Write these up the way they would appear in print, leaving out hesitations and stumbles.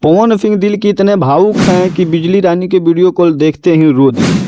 पवन सिंह दिल के इतने भावुक हैं कि बिजली रानी के वीडियो कॉल देखते ही रो दिए।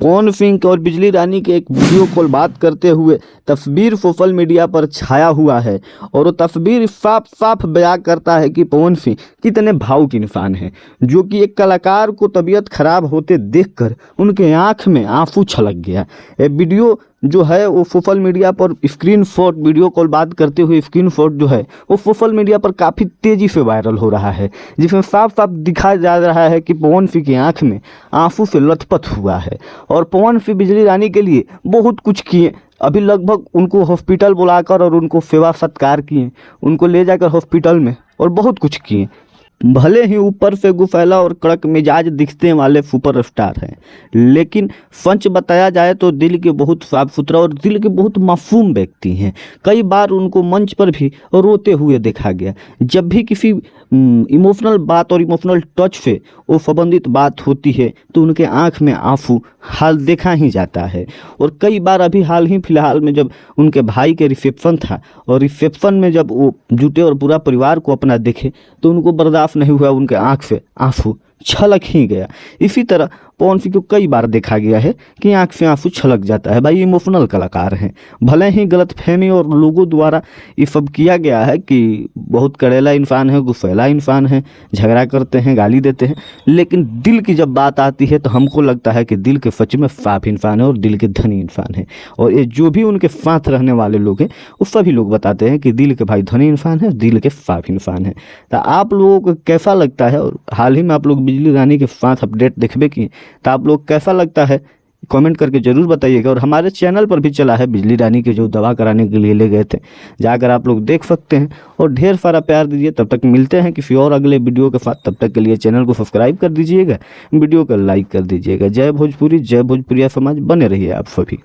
पवन सिंह और बिजली रानी के एक वीडियो कॉल बात करते हुए तस्वीर सोशल मीडिया पर छाया हुआ है और वो तस्वीर साफ साफ बयां करता है कि पवन सिंह कितने भावुक इंसान हैं, जो कि एक कलाकार को तबीयत खराब होते देखकर उनके आंख में आंसू छलक गया। ये वीडियो जो है वो सोशल मीडिया पर स्क्रीनशॉट, वीडियो कॉल बात करते हुए स्क्रीनशॉट जो है वो सोशल मीडिया पर काफ़ी तेज़ी से वायरल हो रहा है, जिसमें साफ साफ दिखाया जा रहा है कि पवन सिंह की आंख में आंसू से लथपथ हुआ है। और पवन सिंह बिजली रानी के लिए बहुत कुछ किए, अभी लगभग उनको हॉस्पिटल बुलाकर और उनको सेवा सत्कार किए, उनको ले जाकर हॉस्पिटल में और बहुत कुछ किए। भले ही ऊपर से गुफैला और कड़क मिजाज दिखते वाले सुपरस्टार हैं, लेकिन सच बताया जाए तो दिल के बहुत साफ सुथरा और दिल के बहुत मासूम व्यक्ति हैं। कई बार उनको मंच पर भी रोते हुए देखा गया। जब भी किसी इमोशनल बात और इमोशनल टच से वो संबंधित बात होती है तो उनके आंख में आंसू हाल देखा ही जाता है। और कई बार अभी हाल ही फिलहाल में जब उनके भाई के रिसेप्शन था और रिसेप्शन में जब वो जुटे और पूरा परिवार को अपना देखे तो उनको बर्दाश्त नहीं हुआ, उनके आंख से आंसू छलक ही गया। इसी तरह पवन सिंह को कई बार देखा गया है कि आंख से आंसू छलक जाता है। भाई इमोशनल कलाकार हैं, भले ही गलतफहमी और लोगों द्वारा ये सब किया गया है कि बहुत कड़ेला इंसान है, गुस्सैला इंसान है, झगड़ा करते हैं, गाली देते हैं, लेकिन दिल की जब बात आती है तो हमको लगता है कि दिल के सच में साफ इंसान है और दिल के धनी इंसान है। और ये जो भी उनके साथ रहने वाले लोग हैं वो सभी लोग बताते हैं कि दिल के भाई धनी इंसान है, दिल के साफ इंसान है। तो आप लोगों को कैसा लगता है? और हाल ही में आप लोग बिजली रानी के साथ अपडेट देखबे की, तो आप लोग कैसा लगता है कमेंट करके ज़रूर बताइएगा। और हमारे चैनल पर भी चला है बिजली रानी के जो दवा कराने के लिए ले गए थे, जाकर आप लोग देख सकते हैं और ढेर सारा प्यार दीजिए। तब तक मिलते हैं किसी और अगले वीडियो के साथ, तब तक के लिए चैनल को सब्सक्राइब कर दीजिएगा, वीडियो को लाइक कर दीजिएगा। जय भोजपुरी, जय भोजपुरिया समाज, बने रहिए आप सभी।